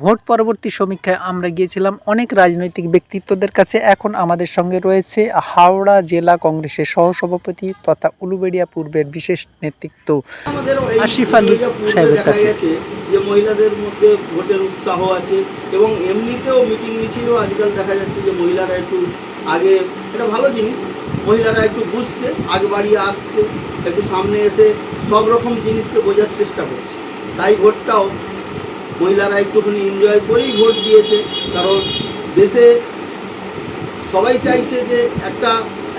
Vote পরবর্তী সমীক্ষায় আমরা গিয়েছিলাম অনেক রাজনৈতিক ব্যক্তিত্বদের কাছে। এখন আমাদের সঙ্গে রয়েছে হাওড়া জেলা কংগ্রেসের সহসভাপতি তথা উলুবেড়িয়া পূর্বের বিশেষ নেতৃত্ব আসিফ আলী সাহেবের কাছে। যে মহিলাদের মধ্যে ভোটের উৎসাহ আছে এবং এমনিতেও মিটিং মিছিলও আজকাল দেখা যাচ্ছে যে মহিলারা একটু আগে, এটা ভালো জিনিস, মহিলারা একটু বুঝছে, আগে বাড়িয়ে আসছে, একটু সামনে এসে সব রকম জিনিসকে বোঝার চেষ্টা করছে। তাই ভোটটাও মহিলারা একটুখানি এনজয় করেই ভোট দিয়েছে, কারণ দেশে সবাই চাইছে যে একটা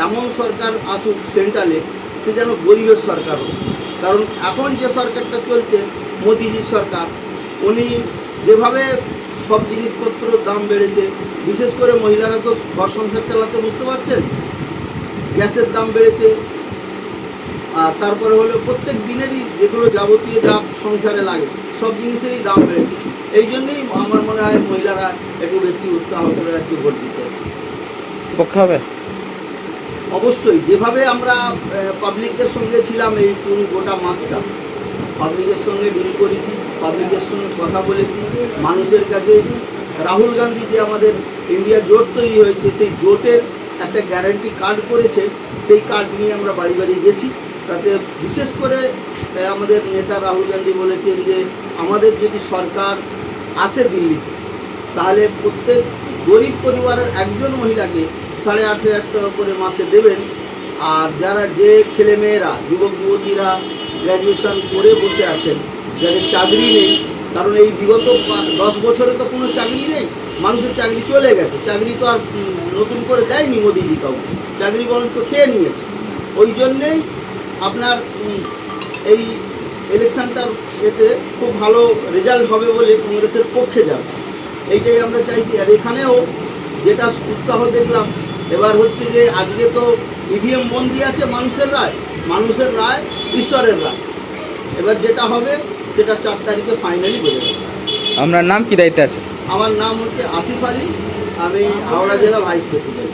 এমন সরকার আসুক সেন্ট্রালে, সে যেন গরিবের সরকার হোক। কারণ এখন যে সরকারটা চলছে মোদিজির সরকার, উনি যেভাবে সব জিনিসপত্রের দাম বেড়েছে, বিশেষ করে মহিলারা তো ঘর সংসার চালাতে বুঝতে পারছেন, গ্যাসের দাম বেড়েছে, আর তারপরে হলো প্রত্যেক দিনেরই যেগুলো যাবতীয় যা সংসারে লাগে সব জিনিসেরই দাম বেড়েছে। এই জন্যই আমার মনে হয় মহিলারা একটু বেশি উৎসাহ করে আজকে ভোট দিতে আসছে। পক্ষে হবে অবশ্যই, যেভাবে আমরা পাবলিকের সঙ্গে ছিলাম এই পুরো গোটা মাসটা, পাবলিকের সঙ্গে ডিল করেছি, পাবলিকের সঙ্গে কথা বলেছি, মানুষের কাছে রাহুল গান্ধী যে আমাদের ইন্ডিয়া জোট তৈরি হয়েছে সেই জোটের একটা গ্যারান্টি কার্ড করেছে, সেই কার্ড নিয়ে আমরা বাড়ি বাড়ি গেছি। তাতে বিশেষ করে আমাদের নেতা রাহুল গান্ধী বলেছেন যে আমাদের যদি সরকার আসে দিল্লিতে, তাহলে প্রত্যেক গরিব পরিবারের একজন মহিলাকে 8,500 টাকা করে মাসে দেবেন। আর যারা যে ছেলেমেয়েরা যুবক যুবতীরা গ্র্যাজুয়েশন করে বসে আছেন, যাদের চাকরি নেই, কারণ এই বিগত 10 বছরে তো কোনো চাকরি নেই, মানুষের চাকরি চলে গেছে, চাকরি তো আর নতুন করে দেয়নি মোদিজি কাউকে, চাকরি বরঞ্চ খেয়ে নিয়েছে। ওই জন্যেই আপনার এই ইলেকশানটার এতে খুব ভালো রেজাল্ট হবে বলে কংগ্রেসের পক্ষে যাবে, এইটাই আমরা চাইছি। আর এখানেও যেটা উৎসাহ দেখলাম এবার হচ্ছে যে আজকে তো ইভিএম বন্দি আছে, মানুষের রায় ঈশ্বরের রায়। এবার যেটা হবে সেটা 4 তারিখে ফাইনালি বোঝা যাবে। আপনার নাম কি দায়িত্বে আছে? আমার নাম হচ্ছে আসিফ আলী, আমি হাওড়া জেলা ভাইস প্রেসিডেন্ট।